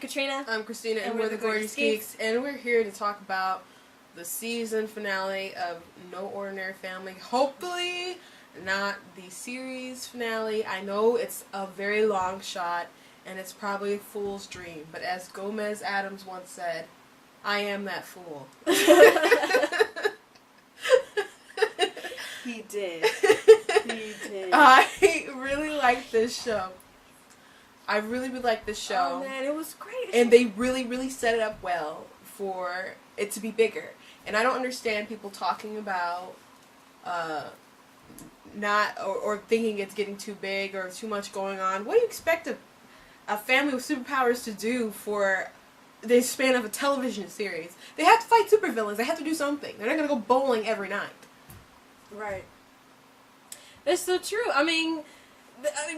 Katrina. I'm Christina, and we're the Gorgeous Geeks, and we're here to talk about the season finale of No Ordinary Family. Hopefully, not the series finale. I know it's a very long shot, and it's probably a fool's dream, but as Gomez Adams once said, I am that fool. He did. He did. I really like this show. I really like this show. Oh man, it was great. And they really set it up well for it to be bigger. And I don't understand people talking about not or thinking it's getting too big or too much going on. What do you expect a family with superpowers to do for the span of a television series? They have to fight supervillains. They have to do something. They're not going to go bowling every night. Right. That's so true. I mean,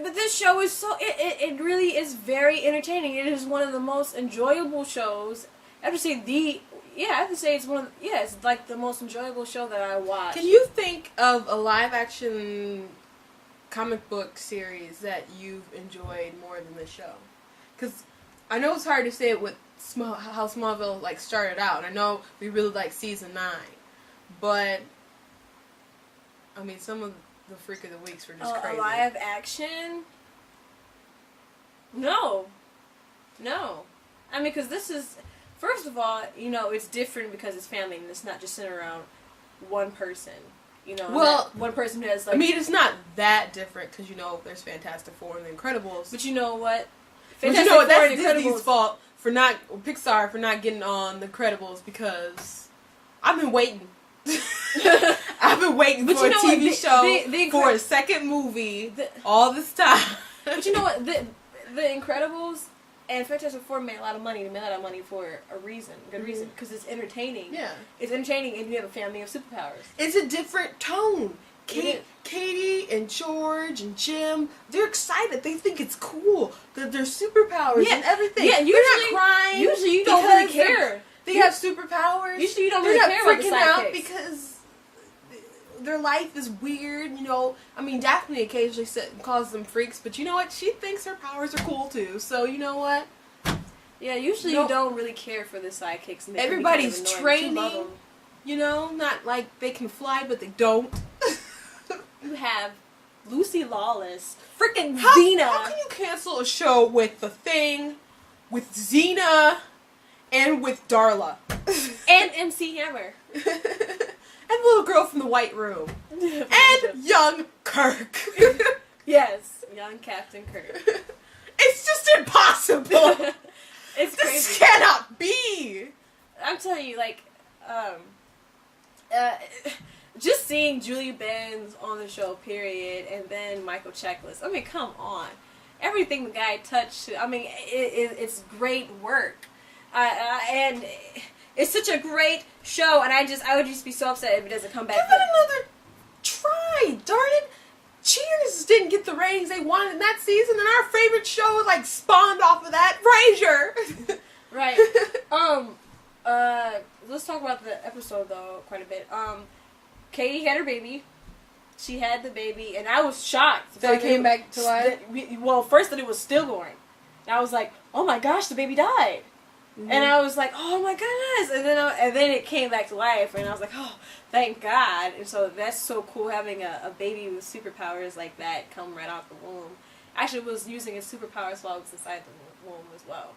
but this show is so, it really is very entertaining. It is one of the most enjoyable shows. I have to say it's like the most enjoyable show that I watched. Can you think of a live action comic book series that you've enjoyed more than this show? Because I know it's hard to say it with how Smallville like started out. I know we really like season 9, but I mean some of the Freak of the Weeks were just crazy. A live action? No. I mean, because this is, first of all, you know, it's different because it's family and it's not just centered around one person. You know, well, one person has like. I mean, it's not that different because you know there's Fantastic Four and the Incredibles. But you know what? That's Disney's fault for Pixar for not getting on the Incredibles because I've been waiting. I've been waiting for a TV show for a second movie all this time. But you know what? The Incredibles and Fantastic Four made a lot of money. They made a lot of money for a reason, good reason, because it's entertaining. Yeah, it's entertaining, and you have a family of superpowers. It's a different tone. Katie and George and Jim, they're excited. They think it's cool that they're superpowers and everything. Yeah, they're not crying. Usually you don't really care. They have superpowers. Usually you don't really care about the sidekicks. They're not freaking out because their life is weird, you know. I mean, Daphne occasionally calls them freaks, but you know what? She thinks her powers are cool too. So you know what? Yeah, usually you don't really care for the sidekicks. And everybody's training. You know, not like they can fly, but they don't. You have Lucy Lawless, freaking Xena. How can you cancel a show with The Thing, with Xena, and with Darla? And MC Hammer. And the little girl from the White Room. And young Kirk. Yes, young Captain Kirk. It's just impossible. It's crazy. This cannot be. I'm telling you, like, just seeing Julie Benz on the show, period, and then Michael Chiklis. I mean, come on. Everything the guy touched, I mean, it's great work. And it's such a great show, and I would just be so upset if it doesn't come back. Give it another try, darn it. Cheers didn't get the ratings they wanted in that season, and our favorite show like spawned off of that, Frasier. Right. Let's talk about the episode though quite a bit. Katie had her baby. She had the baby, and I was shocked that it came back to life. First that it was stillborn, and I was like, "Oh my gosh, the baby died." Mm-hmm. And I was like, "Oh my goodness!" And then it came back to life, and I was like, "Oh, thank God!" And so that's so cool having a baby with superpowers like that come right out the womb. Actually, was using his superpowers while it was inside the womb as well.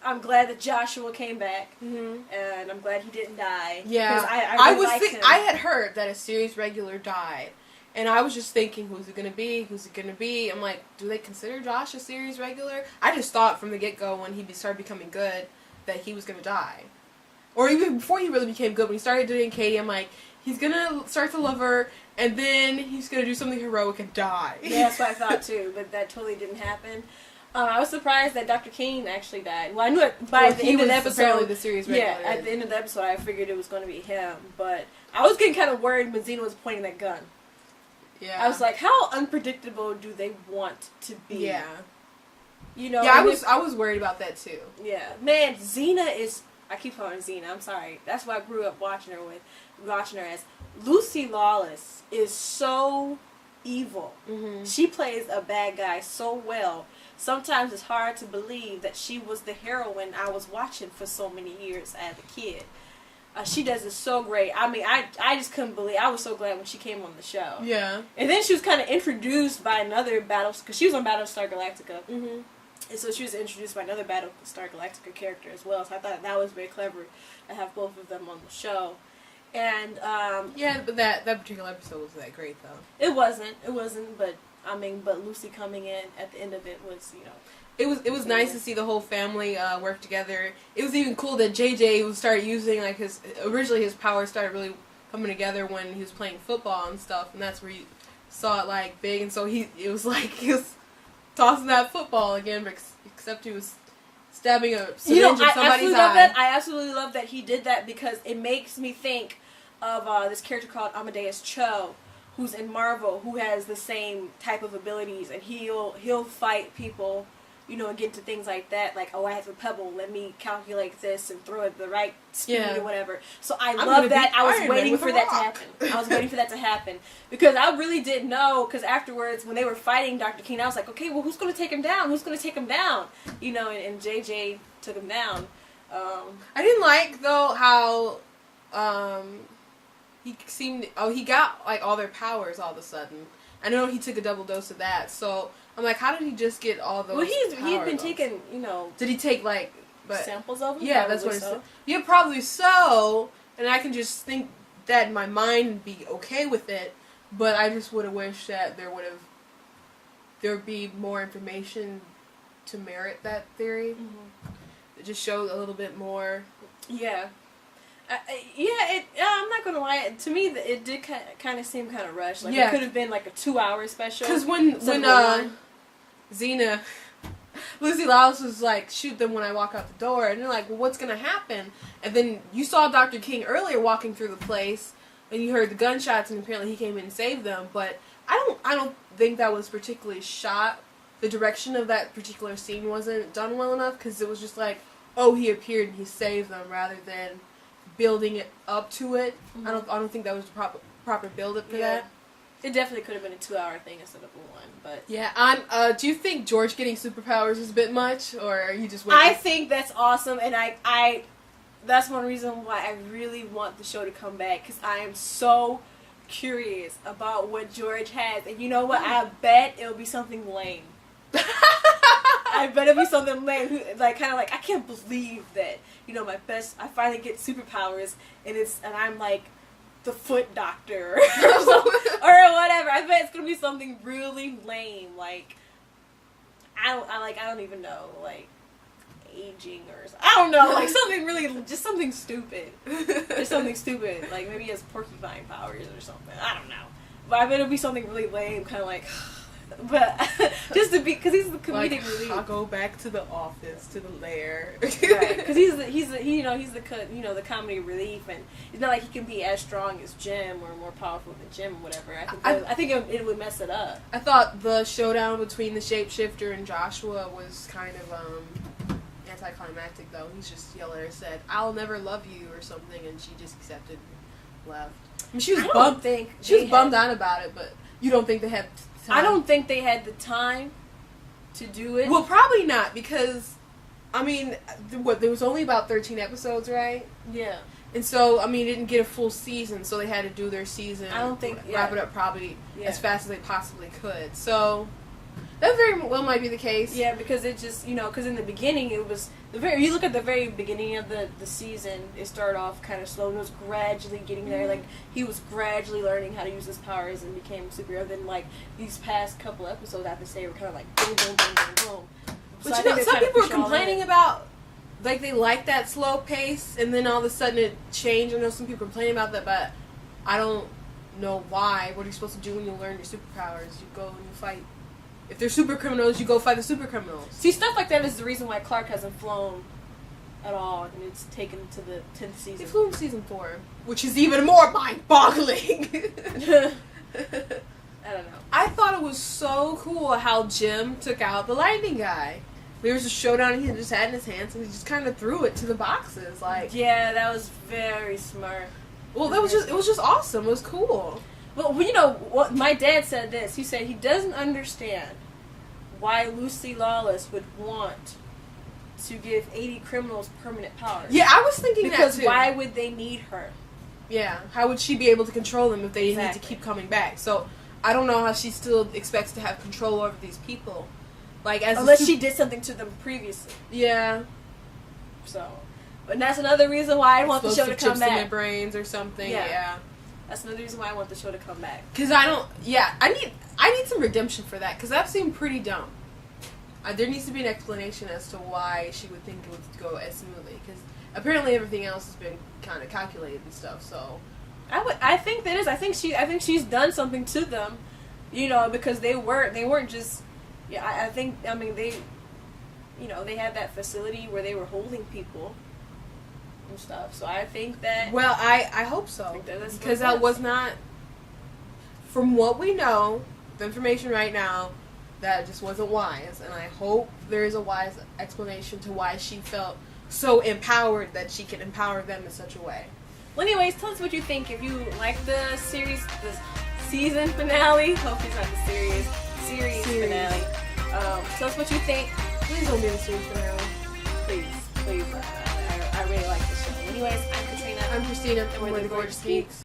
I'm glad that Joshua came back, and I'm glad he didn't die. Yeah, I had heard that a series regular died, and I was just thinking, who's it gonna be? Who's it gonna be? I'm like, do they consider Josh a series regular? I just thought from the get-go when he started becoming good that he was gonna die, or even before he really became good. When he started dating Katie, I'm like, he's gonna start to love her, and then he's gonna do something heroic and die. Yeah, that's what I thought too, but that totally didn't happen. I was surprised that Dr. King actually died. Well, I knew it by the end of the episode. Apparently the series regular. Yeah, at the end of the episode, I figured it was going to be him. But I was getting kind of worried when Xena was pointing that gun. Yeah. I was like, how unpredictable do they want to be? Yeah. You know. Yeah, I was worried about that too. Yeah, man, Xena is. I keep calling her Xena. I'm sorry. That's what I grew up watching her as. Lucy Lawless is so evil. Mm-hmm. She plays a bad guy so well. Sometimes it's hard to believe that she was the heroine I was watching for so many years as a kid. She does it so great. I mean, I just couldn't believe. I was so glad when she came on the show. Yeah. And then she was kind of introduced by another because she was on Battlestar Galactica. Mm-hmm. And so she was introduced by another Battlestar Galactica character as well. So I thought that was very clever to have both of them on the show. And yeah, but that particular episode was that great though. It wasn't. But I mean, but Lucy coming in at the end of it was, you know. It was nice to see the whole family work together. It was even cool that JJ would start using like originally his powers started really coming together when he was playing football and stuff, and that's where you saw it like big. And so it was like he was tossing that football again, but except he was stabbing a syringe in somebody's eye. I absolutely love that he did that because it makes me think of this character called Amadeus Cho, who's in Marvel, who has the same type of abilities, and he'll fight people, you know, and get into things like that, like, oh, I have a pebble, let me calculate this and throw it at the right speed or whatever. So I love that. I was waiting for that to happen. I was waiting for that to happen. Because I really didn't know, because afterwards, when they were fighting Dr. King, I was like, okay, well, who's going to take him down? Who's going to take him down? You know, and JJ took him down. I didn't like, though, how he got, like, all their powers all of a sudden. I know he took a double dose of that, so I'm like, how did he just get all those? Well, he'd been taking, you know. Did he take like samples of them? Yeah, that's what he said. Yeah, probably so. And I can just think that in my mind and be okay with it, but I just would have wished that there would be more information to merit that theory. Mm-hmm. It just showed a little bit more. Yeah. I'm not gonna lie. To me, it did kind of seem kind of rushed. Like it could have been like a 2-hour special. Because when Xena, Lucy Lawless was like, shoot them when I walk out the door, and they're like, well, what's gonna happen? And then you saw Dr. King earlier walking through the place, and you heard the gunshots, and apparently he came in and saved them. But I don't think that was particularly shot. The direction of that particular scene wasn't done well enough because it was just like, oh, he appeared and he saved them, rather than building it up to it. Mm-hmm. I don't think that was the proper build up to that. It definitely could have been a 2-hour thing instead of a 1, but yeah. Do you think George getting superpowers is a bit much, or are you just? I think that's awesome, and I that's one reason why I really want the show to come back, because I am so curious about what George has, and you know what? I bet it'll be something lame. I bet it'll be something lame, like kind of like, I can't believe that, you know, I finally get superpowers, and I'm like the foot doctor or whatever. I bet it's gonna be something really lame, like I don't even know, like aging or I don't know, like something really, just something stupid. Just something stupid, like maybe he has porcupine powers or something. I don't know, but I bet it'll be something really lame, kind of like. But just to be, because he's the comedic relief. I'll go back to the office, to the lair. Right, because he's the comedy relief, and it's not like he can be as strong as Jim or more powerful than Jim or whatever. I think it would mess it up. I thought the showdown between the shapeshifter and Joshua was kind of anticlimactic, though. He's just yelled at her, said, "I'll never love you" or something, and she just accepted and left. I mean, she was bummed out about it, but you don't think they had time? I don't think they had the time to do it. Well, probably not, because, I mean, there was only about 13 episodes, right? Yeah. And so, I mean, didn't get a full season, so they had to do their season. I don't think... Wrap it up probably as fast as they possibly could. So, that very well might be the case. Yeah, because it just, because in the beginning it was... you look at the very beginning of the season, it started off kind of slow, and it was gradually getting there. Like, he was gradually learning how to use his powers and became a superhero. Then, like, these past couple episodes, I have to say, were kind of like boom, boom, boom, boom, boom. But so some people were complaining about, like, they like that slow pace, and then all of a sudden it changed. I know some people complaining about that, but I don't know why. What are you supposed to do when you learn your superpowers? You go and you fight. If they're super criminals, you go fight the super criminals. See, stuff like that is the reason why Clark hasn't flown at all, and it's taken to the 10th season. He flew in season 4, which is even more mind-boggling. I don't know. I thought it was so cool how Jim took out the lightning guy. There was a showdown he just had in his hands, and he just kind of threw it to the boxes. Like, yeah, that was very smart. Well, it was just awesome. It was cool. Well, you know what? My dad said this. He said he doesn't understand why Lucy Lawless would want to give 80 criminals permanent powers. Yeah, I was thinking because that too. why would they need her? Yeah, how would she be able to control them if they need Exactly. to keep coming back? So I don't know how she still expects to have control over these people. Like as Unless she did something to them previously. yeah. So, but that's another reason why I want the show to come chips in their back. brains or something. Yeah. That's another reason why I want the show to come back. Cause I don't. Yeah, I need some redemption for that. Cause that seemed pretty dumb. There needs to be an explanation as to why she would think it would go as smoothly. Cause apparently everything else has been kind of calculated and stuff. So I think that is. I think she's done something to them, you know, because they weren't just. Yeah, I mean they, you know, they had that facility where they were holding people and stuff. So I think that. well, I hope so. That's Because that was not, from what we know, the information right now, that just wasn't wise. And I hope there is a wise explanation to why she felt so empowered that she can empower them in such a way. Well, anyways, tell us what you think. If you like the series, the season finale. Hopefully it's not the series finale. Tell us what you think. Please don't be the series finale. Please. I really like the show. Anyways, I'm Katrina. I'm Christina, and we're we're the the Gorgeous Gorgeous Geeks.